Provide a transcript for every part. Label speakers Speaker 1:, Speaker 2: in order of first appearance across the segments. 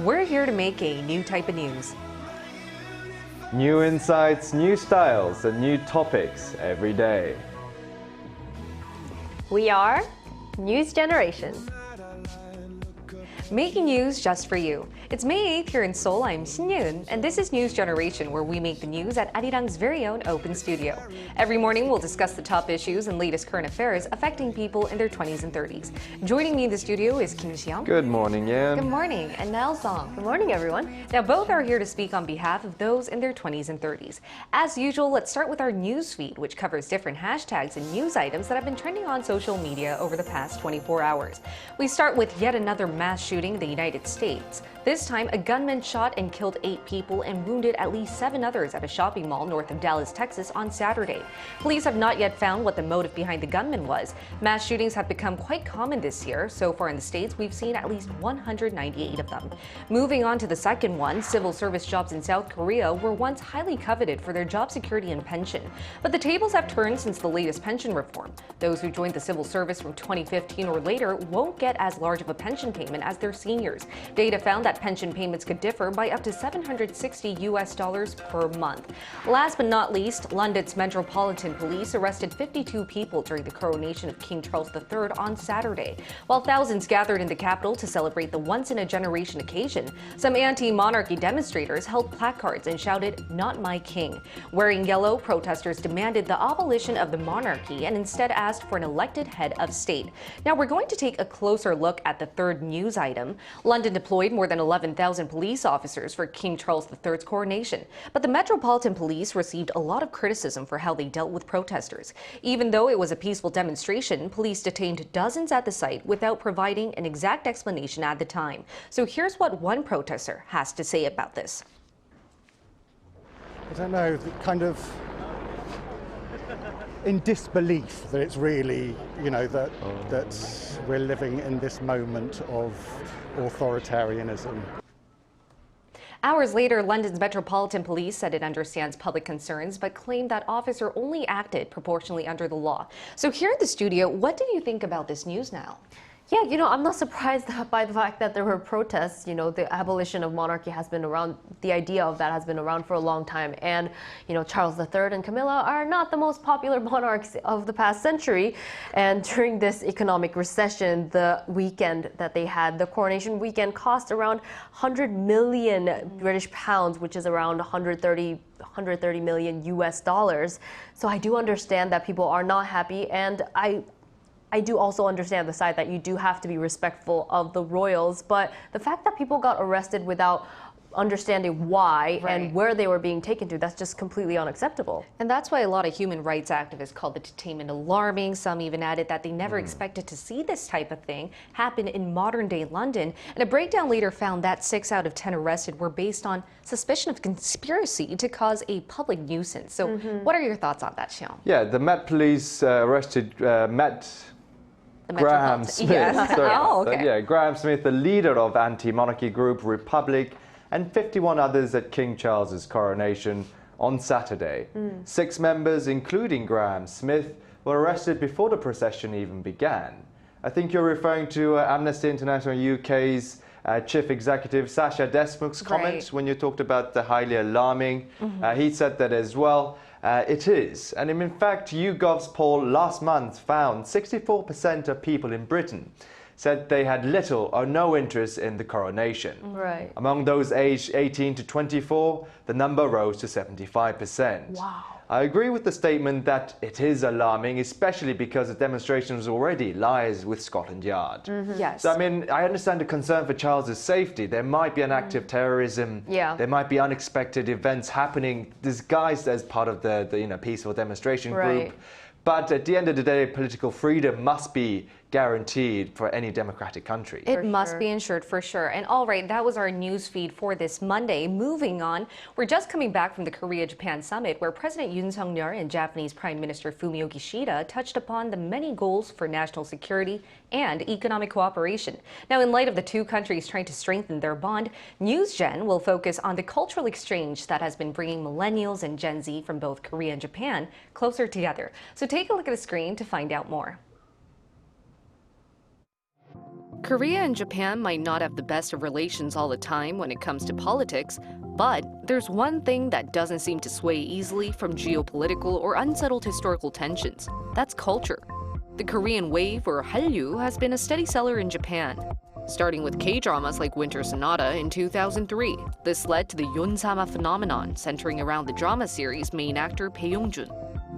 Speaker 1: we're here to make a new type of news.
Speaker 2: New insights, new styles, and new topics every day.
Speaker 3: We are News Generation.
Speaker 1: Making news just for you. It's May 8th here in Seoul. I'm Shin-Yoon, and this is News Generation, where we make the news at Arirang's very own open studio. Every morning, we'll discuss the top issues and latest current affairs affecting people in their 20s and 30s. Joining me in the studio is Kim Seong.
Speaker 2: Good morning, Yen.
Speaker 1: Good morning, and Nell Song.
Speaker 3: Good morning, everyone.
Speaker 1: Now, both are here to speak on behalf of those in their 20s and 30s. As usual, let's start with our news feed, which covers different hashtags and news items that have been trending on social media over the past 24 hours. We start with yet another mass shooting in the United States. This time, a gunman shot and killed 8 people and wounded at least 7 others at a shopping mall north of Dallas, Texas on Saturday. Police have not yet found what the motive behind the gunman was. Mass shootings have become quite common this year. So far in the States, we've seen at least 198 of them. Moving on to the second one, civil service jobs in South Korea were once highly coveted for their job security and pension. But the tables have turned since the latest pension reform. Those who joined the civil service from 2015 or later won't get as large of a pension payment as their seniors. Data found that pension payments could differ by up to $760 per month. Last but not least, London's Metropolitan Police arrested 52 people during the coronation of King Charles III on Saturday. While thousands gathered in the capital to celebrate the once-in-a-generation occasion, some anti-monarchy demonstrators held placards and shouted, "Not my king." Wearing yellow, protesters demanded the abolition of the monarchy and instead asked for an elected head of state. Now we're going to take a closer look at the third news item. London deployed more than 11,000 police officers for King Charles III's coronation. But the Metropolitan Police received a lot of criticism for how they dealt with protesters. Even though it was a peaceful demonstration, police detained dozens at the site without providing an exact explanation at the time. So here's what one protester has to say about this.
Speaker 4: I don't know, kind of in disbelief that it's really, that we're living in this moment of authoritarianism.
Speaker 1: Hours later, London's Metropolitan Police said it understands public concerns, but claimed that officer only acted proportionally under the law. So here at the studio, what did you think about this news now?
Speaker 3: Yeah, I'm not surprised by the fact that there were protests. The abolition of monarchy has been around, the idea of that has been around for a long time. And, Charles III and Camilla are not the most popular monarchs of the past century. And during this economic recession, the weekend that they had, the coronation weekend, cost around 100 million British pounds, which is around 130 million US dollars. So I do understand that people are not happy, and I do also understand the side that you do have to be respectful of the royals, but the fact that people got arrested without understanding why and where they were being taken to, that's just completely unacceptable.
Speaker 1: And that's why a lot of human rights activists called the detainment alarming. Some even added that they never expected to see this type of thing happen in modern-day London. And a breakdown later found that 6 out of 10 arrested were based on suspicion of conspiracy to cause a public nuisance. So what are your thoughts on that, Xiong?
Speaker 2: Yeah, the Met Police arrested Graham Smith.
Speaker 1: Yes.
Speaker 2: Sorry. Graham Smith, the leader of anti-monarchy group Republic, and 51 others at King Charles's coronation on Saturday. 6 members, including Graham Smith, were arrested before the procession even began. I think you're referring to Amnesty International UK's Chief Executive Sasha Desmuk's comment when you talked about the highly alarming. He said that as well. It is. And in fact, YouGov's poll last month found 64% of people in Britain said they had little or no interest in the coronation.
Speaker 3: Right.
Speaker 2: Among those aged 18 to 24, the number rose to 75%.
Speaker 3: Wow.
Speaker 2: I agree with the statement that it is alarming, especially because the demonstration was already lies with Scotland Yard.
Speaker 1: Yes.
Speaker 2: So, I understand the concern for Charles's safety. There might be an act of terrorism.
Speaker 3: Yeah.
Speaker 2: There might be unexpected events happening disguised as part of the peaceful demonstration group. But at the end of the day, political freedom must be guaranteed for any democratic country.
Speaker 1: It must be ensured for sure. And all right, that was our news feed for this Monday. Moving on, we're just coming back from the Korea-Japan summit where President Yoon Suk-yeol and Japanese Prime Minister Fumio Kishida touched upon the many goals for national security and economic cooperation. Now, in light of the two countries trying to strengthen their bond, NewsGen will focus on the cultural exchange that has been bringing millennials and Gen Z from both Korea and Japan closer together. So take a look at the screen to find out more. Korea and Japan might not have the best of relations all the time when it comes to politics, but there's one thing that doesn't seem to sway easily from geopolitical or unsettled historical tensions. That's culture. The Korean wave, or Hallyu, has been a steady seller in Japan. Starting with K-dramas like Winter Sonata in 2003, this led to the Yonsama phenomenon, centering around the drama series main actor Bae Yong-jun.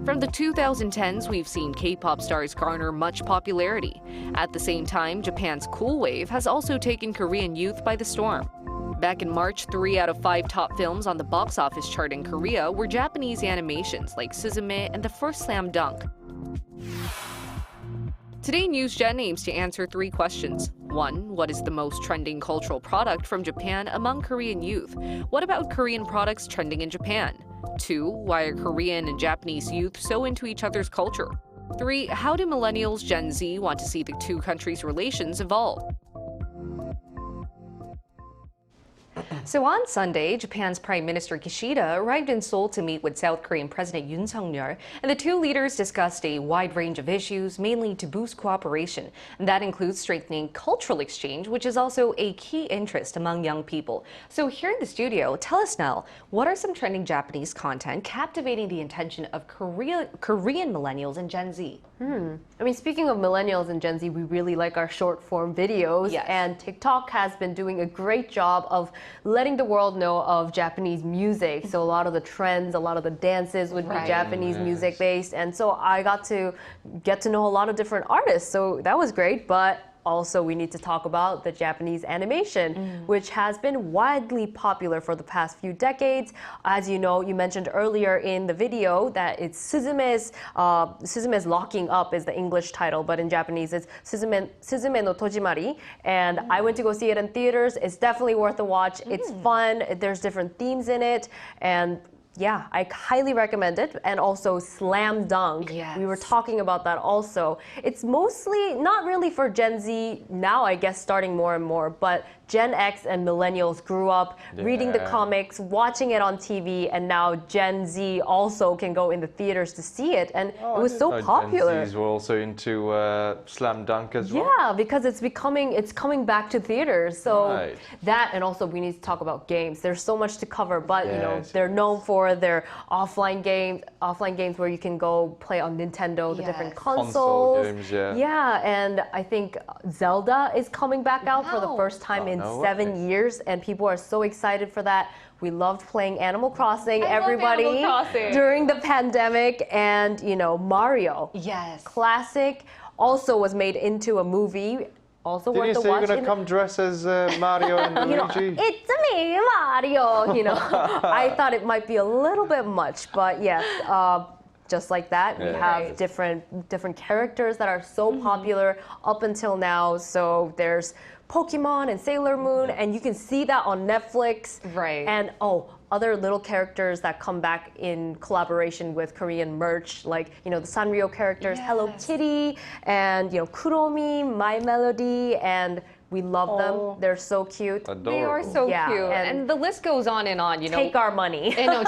Speaker 1: From the 2010s, we've seen K-pop stars garner much popularity. At the same time, Japan's cool wave has also taken Korean youth by the storm. Back in March, 3 out of 5 top films on the box office chart in Korea were Japanese animations like Suzume and the first Slam Dunk. Today, NewsGen aims to answer 3 questions. 1. What is the most trending cultural product from Japan among Korean youth? What about Korean products trending in Japan? 2. Why are Korean and Japanese youth so into each other's culture? 3. How do millennials, Gen Z want to see the two countries' relations evolve? So on Sunday, Japan's Prime Minister Kishida arrived in Seoul to meet with South Korean President Yoon Suk-yeol, and the two leaders discussed a wide range of issues, mainly to boost cooperation. And that includes strengthening cultural exchange, which is also a key interest among young people. So here in the studio, tell us now, what are some trending Japanese content captivating the attention of Korean millennials and Gen Z?
Speaker 3: I mean, speaking of millennials and Gen Z, we really like our short form videos.
Speaker 1: Yes.
Speaker 3: And TikTok has been doing a great job of letting the world know of Japanese music. So a lot of the trends, a lot of the dances would be Japanese music based. And so I got to get to know a lot of different artists. So that was great. But also, we need to talk about the Japanese animation, which has been widely popular for the past few decades. As you know, you mentioned earlier in the video that it's Suzume's Locking Up is the English title, but in Japanese it's Suzume no Tojimari. And I went to go see it in theaters. It's definitely worth a watch. It's fun. There's different themes in it. And yeah, I highly recommend it. And also Slam Dunk.
Speaker 1: Yes.
Speaker 3: We were talking about that also. It's mostly not really for Gen Z now, I guess, starting more and more, but Gen X and millennials grew up reading the comics, watching it on TV, and now Gen Z also can go in the theaters to see it. And it was so popular.
Speaker 2: Gen Zs were also into Slam Dunk as well.
Speaker 3: Yeah, because it's coming back to theaters. So that, and also we need to talk about games. There's so much to cover, but you know, they're known for their offline games where you can go play on Nintendo, the different consoles.
Speaker 2: Console games,
Speaker 3: Yeah, and I think Zelda is coming back out for the first time in 7 years, and people are so excited for that. We loved playing Animal Crossing, everybody, during the pandemic, and you know, Mario.
Speaker 1: Yes.
Speaker 3: Classic. Also was made into a movie. Also
Speaker 2: Did
Speaker 3: worth
Speaker 2: you
Speaker 3: the
Speaker 2: say
Speaker 3: watch.
Speaker 2: you're going to come dress as Mario and Luigi?
Speaker 3: It's me, Mario. You know, I thought it might be a little bit much, but yes. Just like that, we have different characters that are so popular up until now. So there's Pokemon and Sailor Moon, and you can see that on Netflix.
Speaker 1: Right.
Speaker 3: And other little characters that come back in collaboration with Korean merch, like you know the Sanrio characters, Hello Kitty, and you know Kuromi, My Melody, and we love them. They're so cute.
Speaker 2: Adorable.
Speaker 1: They are so cute. And the list goes on and on, you know.
Speaker 3: Take our money.
Speaker 1: You know,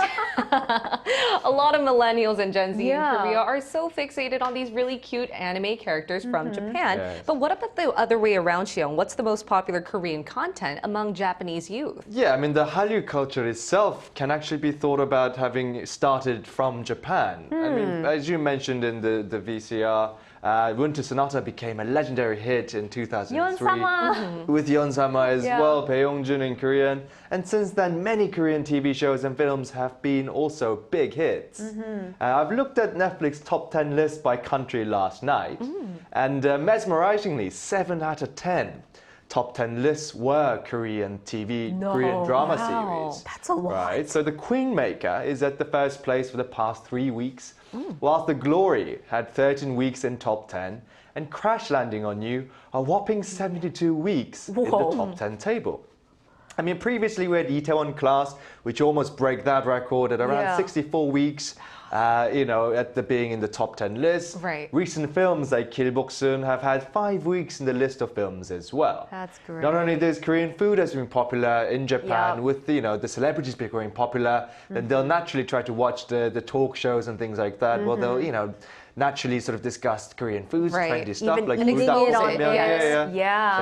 Speaker 1: a lot of millennials and Gen Z in Korea are so fixated on these really cute anime characters from Japan.
Speaker 2: Yes.
Speaker 1: But what about the other way around, Xiong? What's the most popular Korean content among Japanese youth?
Speaker 2: Yeah, I mean, the Hallyu culture itself can actually be thought about having started from Japan. I mean, as you mentioned in the VCR, Winter Sonata became a legendary hit in 2003 with Yonsama as well, Bae Yong-jun in Korean. And since then, many Korean TV shows and films have been also big hits. I've looked at Netflix top 10 list by country last night, and mesmerizingly, 7 out of 10 top 10 lists were Korean Korean drama series.
Speaker 3: That's a lot.
Speaker 2: Right, so The Queenmaker is at the first place for the past 3 weeks, whilst The Glory had 13 weeks in top 10, and Crash Landing on You a whopping 72 weeks in the top 10 table. I mean, previously we had Itaewon Class, which almost break that record at around 64 weeks. Being in the top 10 list.
Speaker 1: Right.
Speaker 2: Recent films like Kilboksun have had 5 weeks in the list of films as well.
Speaker 3: That's great.
Speaker 2: Not only this, Korean food has been popular in Japan with the celebrities becoming popular, then they'll naturally try to watch the talk shows and things like that. Well, they'll naturally sort of discuss Korean foods, trendy stuff like
Speaker 3: eating it on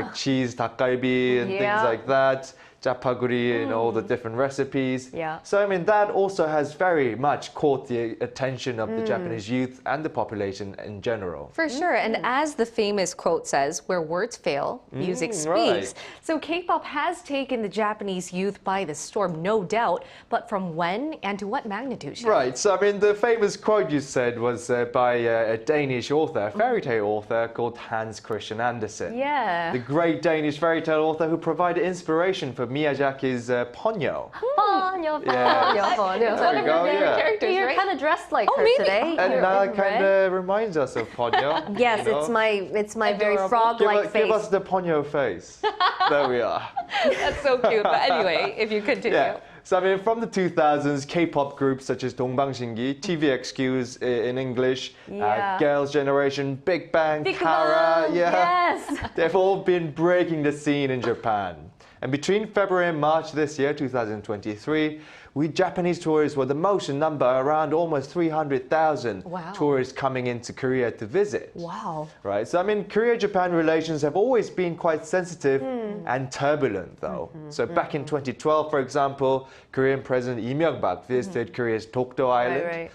Speaker 2: like cheese, dakgalbi and things like that. Japaguri and all the different recipes.
Speaker 3: Yeah.
Speaker 2: So, I mean, that also has very much caught the attention of the Japanese youth and the population in general.
Speaker 1: For sure. And as the famous quote says, where words fail, music speaks.
Speaker 2: Right.
Speaker 1: So K-pop has taken the Japanese youth by the storm, no doubt. But from when and to what magnitude?
Speaker 2: Right. So, I mean, the famous quote you said was by a Danish author, a fairy tale author called Hans Christian Andersen.
Speaker 3: Yeah.
Speaker 2: The great Danish fairy tale author who provided inspiration for Miyazaki's Ponyo.
Speaker 3: Ponyo,
Speaker 2: Yeah.
Speaker 3: Ponyo.
Speaker 2: There we go, yeah.
Speaker 1: characters,
Speaker 3: You're
Speaker 1: right?
Speaker 3: kind of dressed like her
Speaker 1: maybe.
Speaker 3: today.
Speaker 2: And
Speaker 3: You're
Speaker 2: that
Speaker 3: in
Speaker 2: kind
Speaker 3: red.
Speaker 2: of reminds us of Ponyo.
Speaker 3: Yes,
Speaker 2: you know?
Speaker 3: it's my very
Speaker 1: Adorable.
Speaker 3: frog-like face.
Speaker 2: Give us the Ponyo face. There we are.
Speaker 1: That's so cute. But anyway, if you continue.
Speaker 2: Yeah. So, I mean, from the 2000s, K-pop groups such as Dongbangsingi, TVXQs in English, Girls' Generation, Big Bang,
Speaker 3: Big
Speaker 2: Kara,
Speaker 3: Bang, yes.
Speaker 2: they've all been breaking the scene in Japan. And between February and March this year, 2023, we Japanese tourists were the most in number, around almost 300,000 tourists coming into Korea to visit.
Speaker 3: Wow.
Speaker 2: Right, so I mean, Korea-Japan relations have always been quite sensitive and turbulent, though. So back in 2012, for example, Korean President Lee Myung-bak visited Korea's Dokdo Island,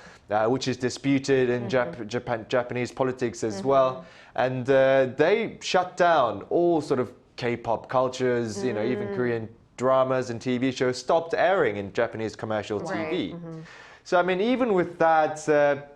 Speaker 2: which is disputed in Japanese politics as well. And they shut down all sort of K-pop cultures, even Korean dramas and TV shows stopped airing in Japanese commercial TV. So, I mean, even with that,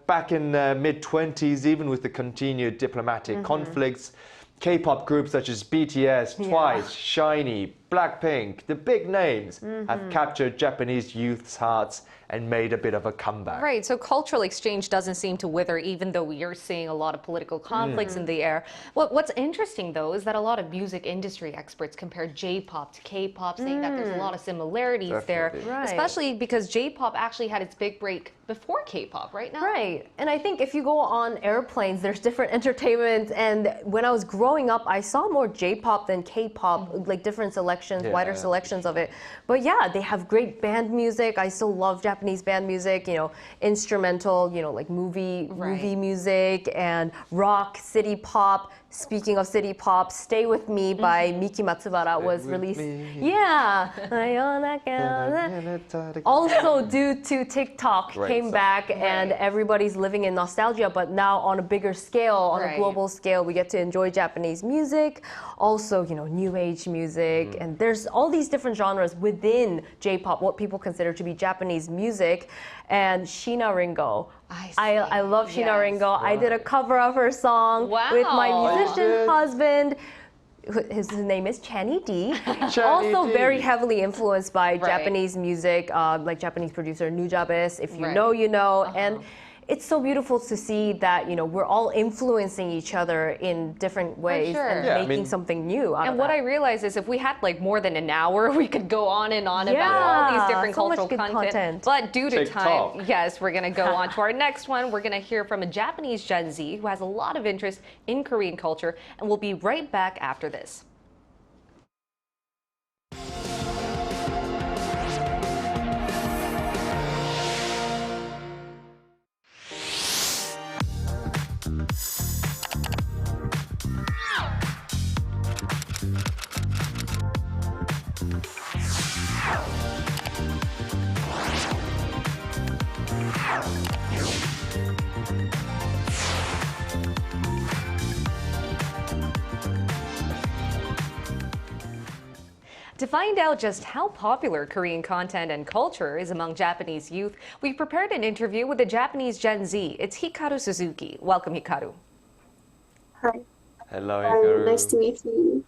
Speaker 2: back in mid-20s, even with the continued diplomatic conflicts, K-pop groups such as BTS, Twice, SHINee, Blackpink, the big names have captured Japanese youth's hearts and made a bit of a comeback.
Speaker 1: Right, so cultural exchange doesn't seem to wither, even though we are seeing a lot of political conflicts in the air. What's interesting, though, is that a lot of music industry experts compare J-pop to K-pop, saying that there's a lot of similarities there, especially because J-pop actually had its big break before K-pop, right now?
Speaker 3: Right, and I think if you go on airplanes, there's different entertainment, and when I was growing up, I saw more J-pop than K-pop, like different selections, wider selections of it. But yeah, they have great band music. I still love Japanese band music, instrumental, like movie music and rock, city pop. Speaking of city pop, Stay With Me by Miki Matsubara was released. Yeah. Also due to TikTok came back and everybody's living in nostalgia, but now on a bigger scale, on a global scale, we get to enjoy Japanese music, also, new age music, and there's all these different genres within J-pop, what people consider to be Japanese music. And Sheena Ringo. I love Sheena Ringo. I did a cover of her song with my musician husband. His name is Channy D. Also very heavily influenced by Japanese music, like Japanese producer Nujabes. If you know, you know. And it's so beautiful to see that, we're all influencing each other in different ways and making something new out of
Speaker 1: what I realize is if we had like more than an hour, we could go on and on about all these different cultural content. But due to time, yes, we're going to go on to our next one. We're going to hear from a Japanese Gen Z who has a lot of interest in Korean culture, and we'll be right back after this. To find out just how popular Korean content and culture is among Japanese youth, we prepared an interview with a Japanese Gen Z. It's Hikaru Suzuki. Welcome, Hikaru.
Speaker 5: Hi.
Speaker 2: Hello, Hikaru.
Speaker 5: Nice to meet you.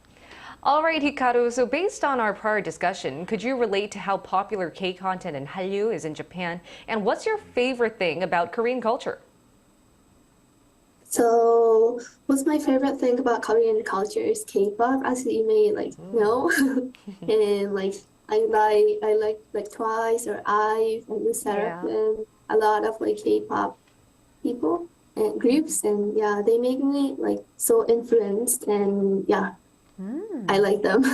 Speaker 1: All right, Hikaru. So based on our prior discussion, could you relate to how popular K-content and Hallyu is in Japan? And what's your favorite thing about Korean culture?
Speaker 5: So, what's my favorite thing about Korean culture is K-pop, as you may know, and I like Twice or IVE and the Seraphim, a lot of like K-pop people and groups, and yeah, they make me like so influenced, and yeah, I like them.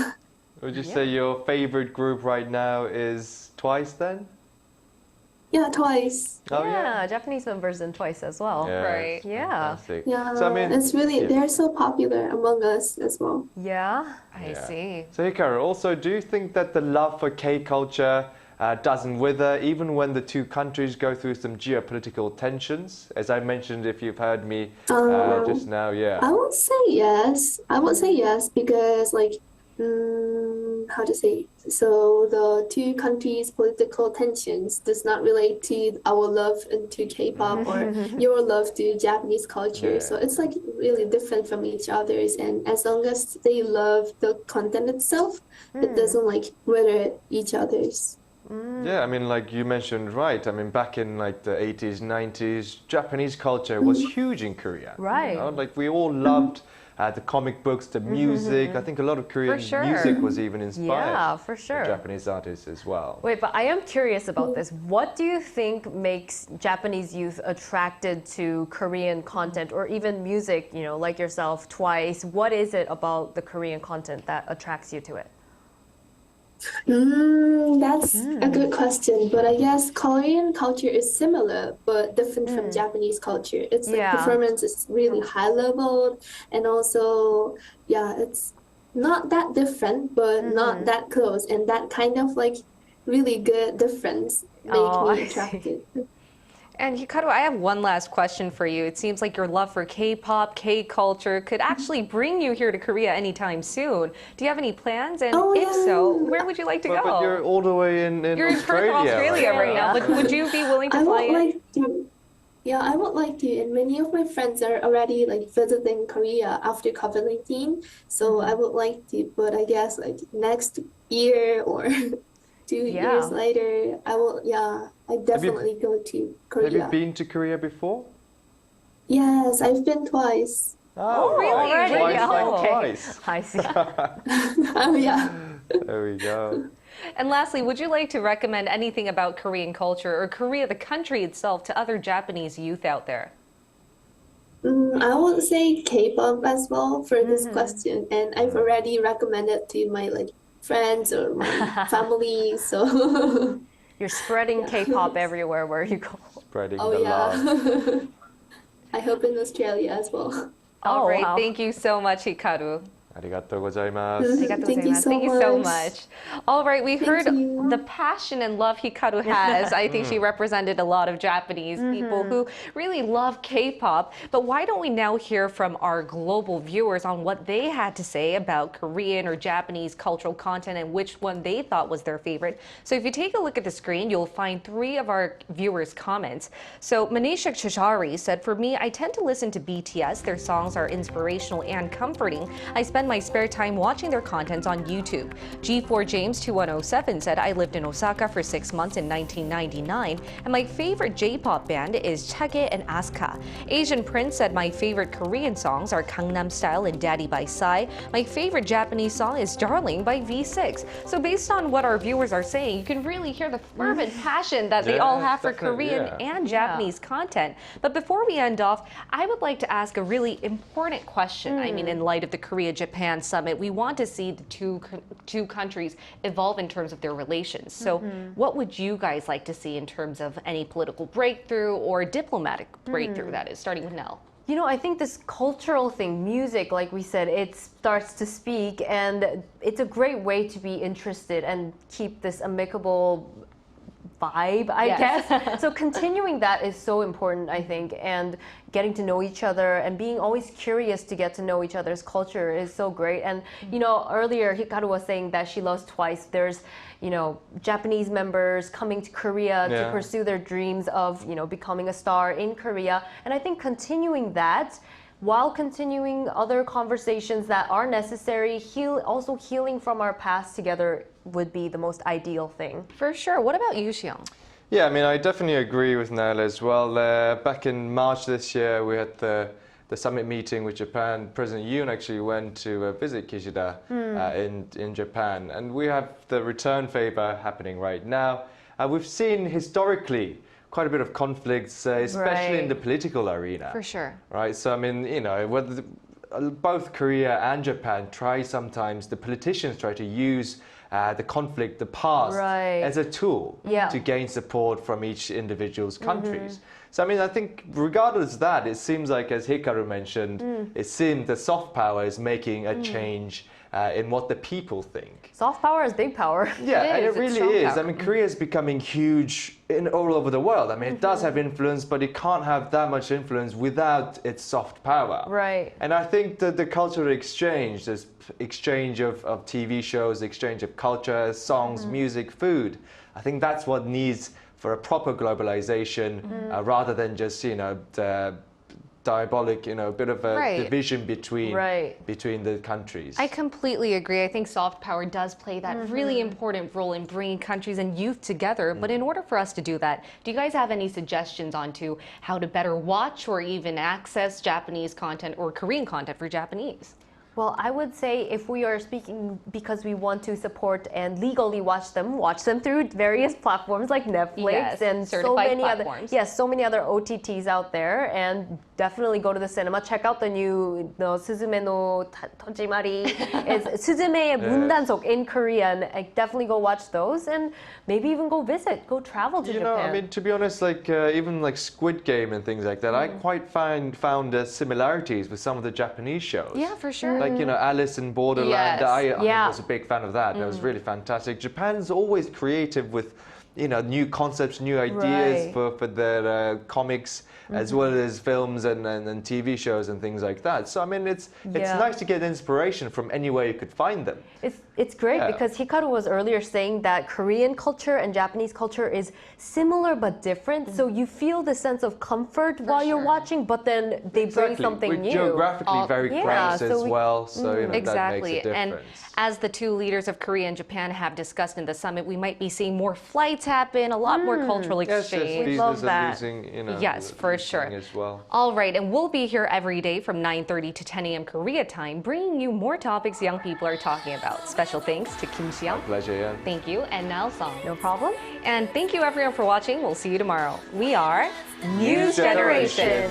Speaker 2: Would you say your favorite group right now is Twice then?
Speaker 5: Yeah, Twice.
Speaker 2: Oh
Speaker 3: yeah, Japanese members in Twice as well.
Speaker 2: Yeah,
Speaker 1: Right.
Speaker 2: it's
Speaker 3: Yeah.
Speaker 2: fantastic.
Speaker 5: Yeah,
Speaker 2: So I mean,
Speaker 5: it's really
Speaker 2: yeah.
Speaker 5: they're so popular among us as well.
Speaker 3: Yeah.
Speaker 1: I
Speaker 2: Yeah.
Speaker 1: see.
Speaker 2: So Hikaru, also, do you think that the love for K-culture doesn't wither even when the two countries go through some geopolitical tensions? As I mentioned, if you've heard me just now, yeah.
Speaker 5: I would say yes. I would say yes because like how to say, so the two countries' political tensions does not relate to our love into K-pop or your love to Japanese culture.
Speaker 2: Yeah.
Speaker 5: So it's like really different from each other's, and as long as they love the content itself, it doesn't like wither each other's.
Speaker 2: Yeah, I mean, like you mentioned, right? I mean, back in like the 80s, 90s, Japanese culture was huge in Korea.
Speaker 3: Right.
Speaker 2: You know? Like we all loved the comic books, the music. I think a lot of Korean
Speaker 1: sure.
Speaker 2: music was even inspired
Speaker 3: Yeah, for
Speaker 2: by
Speaker 3: sure.
Speaker 2: Japanese artists as well.
Speaker 3: Wait, but I am curious about this. What do you think makes Japanese youth attracted to Korean content or even music, you know, like yourself, Twice? What is it about the Korean content that attracts you to it?
Speaker 5: That's a good question, but I guess Korean culture is similar but different from Japanese culture. It's like
Speaker 3: Yeah.
Speaker 5: performance is really high level, and also yeah, it's not that different but not that close, and that kind of like really good difference make
Speaker 3: Oh, I
Speaker 5: me
Speaker 3: see.
Speaker 5: attracted.
Speaker 1: And Hikaru, I have one last question for you. It seems like your love for K-pop, K-culture could actually bring you here to Korea anytime soon. Do you have any plans? And
Speaker 5: Oh,
Speaker 1: if so,
Speaker 5: yeah.
Speaker 1: where would you like to
Speaker 2: But
Speaker 1: go?
Speaker 2: you're all the way in
Speaker 1: You're in
Speaker 2: Australia.
Speaker 1: Australia right
Speaker 3: Yeah.
Speaker 1: now, but would you be willing to
Speaker 5: I
Speaker 1: fly
Speaker 5: would
Speaker 1: in?
Speaker 5: like to. Yeah, I would like to, and many of my friends are already like visiting Korea after COVID-19, so I would like to, but I guess like next year or 2 years later, I will, yeah, I definitely go to
Speaker 2: Have you
Speaker 5: Korea.
Speaker 2: been to Korea before?
Speaker 5: Yes, I've been twice.
Speaker 2: Oh,
Speaker 1: really?
Speaker 3: Already?
Speaker 2: Twice, like
Speaker 3: Okay.
Speaker 2: twice.
Speaker 3: I see.
Speaker 5: Oh, yeah.
Speaker 2: There we go.
Speaker 1: And lastly, would you like to recommend anything about Korean culture or Korea, the country itself, to other Japanese youth out there?
Speaker 5: I would say K-pop as well for this question, and I've already recommended to my like friends or my family, so
Speaker 3: You're spreading K-pop everywhere where you go.
Speaker 2: Spreading
Speaker 5: oh
Speaker 2: the love.
Speaker 5: yeah. I hope in Australia as well.
Speaker 1: All right,
Speaker 3: wow.
Speaker 1: thank you so much, Hikaru.
Speaker 2: Arigatou gozaimasu.
Speaker 5: Thank you so
Speaker 1: Thank you so
Speaker 5: much.
Speaker 1: much. All right, we
Speaker 5: Thank
Speaker 1: heard
Speaker 5: you.
Speaker 1: the passion and love Hikaru has. I think she represented a lot of Japanese people who really love K-pop. But why don't we now hear from our global viewers on what they had to say about Korean or Japanese cultural content and which one they thought was their favorite. So if you take a look at the screen, you'll find 3 of our viewers' comments. So Manisha Chashari said, "For me, I tend to listen to BTS. Their songs are inspirational and comforting. I spend my spare time watching their contents on YouTube." G4 James 2107 said, "I lived in Osaka for 6 months in 1999, and my favorite J-pop band is Chaege and Asuka." Asian Prince said, "My favorite Korean songs are Gangnam Style and Daddy by Psy. My favorite Japanese song is Darling by V6. So based on what our viewers are saying, you can really hear the fervent passion that they all
Speaker 2: Yeah,
Speaker 1: have for
Speaker 2: definitely,
Speaker 1: Korean
Speaker 2: yeah.
Speaker 1: and Japanese content. But before we end off, I would like to ask a really important question. I mean, in light of the Korea-Japan summit, we want to see the two countries evolve in terms of their relations. So what would you guys like to see in terms of any political breakthrough or diplomatic breakthrough, that is, starting with Nell?
Speaker 3: You know, I think this cultural thing, music, like we said, it starts to speak, and it's a great way to be interested and keep this amicable vibe, I
Speaker 1: Yes.
Speaker 3: guess. So continuing that is so important, I think, and getting to know each other and being always curious to get to know each other's culture is so great. And, you know, earlier Hikaru was saying that she loves Twice. There's, you know, Japanese members coming to Korea to
Speaker 2: Yeah.
Speaker 3: pursue their dreams of, you know, becoming a star in Korea. And I think continuing that while continuing other conversations that are necessary, also healing from our past together would be the most ideal thing.
Speaker 1: For sure. What about you, Xiong?
Speaker 2: Yeah, I mean, I definitely agree with Nail as well. Back in March this year, we had the the summit meeting with Japan, President Yoon actually went to visit Kishida in Japan. And we have the return favor happening right now. We've seen historically quite a bit of conflicts, especially in the political arena.
Speaker 1: For sure.
Speaker 2: Right? So, I mean, you know, whether both Korea and Japan the politicians try to use the conflict, the past, as a tool to gain support from each individual's countries. So, I mean, I think regardless of that, it seems like, as Hikaru mentioned, it seems the soft power is making a change in what the people think.
Speaker 3: Soft power is big power.
Speaker 2: Yeah,
Speaker 1: it
Speaker 2: and it really is.
Speaker 1: power.
Speaker 2: I mean, Korea is becoming huge all over the world. I mean, it does have influence, but it can't have that much influence without its soft power.
Speaker 3: Right.
Speaker 2: And I think that the cultural exchange, this exchange of TV shows, exchange of culture, songs, music, food, I think that's what needs for a proper globalization rather than just, you know, diabolic, you know, a bit of a division between the countries.
Speaker 1: I completely agree. I think soft power does play that really important role in bringing countries and youth together. But in order for us to do that, do you guys have any suggestions onto how to better watch or even access Japanese content or Korean content for Japanese?
Speaker 3: Well, I would say if we are speaking because we want to support and legally watch them through various platforms like Netflix and so many
Speaker 1: platforms.
Speaker 3: so many other OTTs out there, and definitely go to the cinema. Check out the new 스즈메의 문단속 in Korean. Definitely go watch those, and maybe even go travel to Japan.
Speaker 2: You know, I mean, to be honest, like even like Squid Game and things like that, I quite found similarities with some of the Japanese shows.
Speaker 1: Yeah, for sure.
Speaker 2: Like, you know, Alice in Borderland,
Speaker 1: Yes.
Speaker 2: I was a big fan of that. That was really fantastic. Japan's always creative with, you know, new concepts, new ideas for their comics, as well as films and TV shows and things like that. So, I mean, it's nice to get inspiration from anywhere you could find them.
Speaker 3: It's great because Hikaru was earlier saying that Korean culture and Japanese culture is similar but different. So you feel the sense of comfort while you're watching, but then they bring something
Speaker 2: We're
Speaker 3: new.
Speaker 2: geographically very close
Speaker 3: so
Speaker 2: as well, so you know,
Speaker 1: Exactly.
Speaker 2: that makes a
Speaker 1: And
Speaker 2: difference.
Speaker 1: as the two leaders of Korea and Japan have discussed in the summit, we might be seeing more flights happen, a lot more cultural exchange.
Speaker 2: Visas
Speaker 3: love
Speaker 2: are
Speaker 3: that.
Speaker 2: losing, you know,
Speaker 1: Yes, for sure.
Speaker 2: as well.
Speaker 1: All right, and we'll be here every day from 9:30 to 10 a.m. Korea time, bringing you more topics young people are talking about. Special thanks to Kim Xiang.
Speaker 2: Pleasure, yeah.
Speaker 1: Thank you, and Nal Song.
Speaker 3: No problem.
Speaker 1: And thank you everyone for watching. We'll see you tomorrow. We are
Speaker 2: News Generation.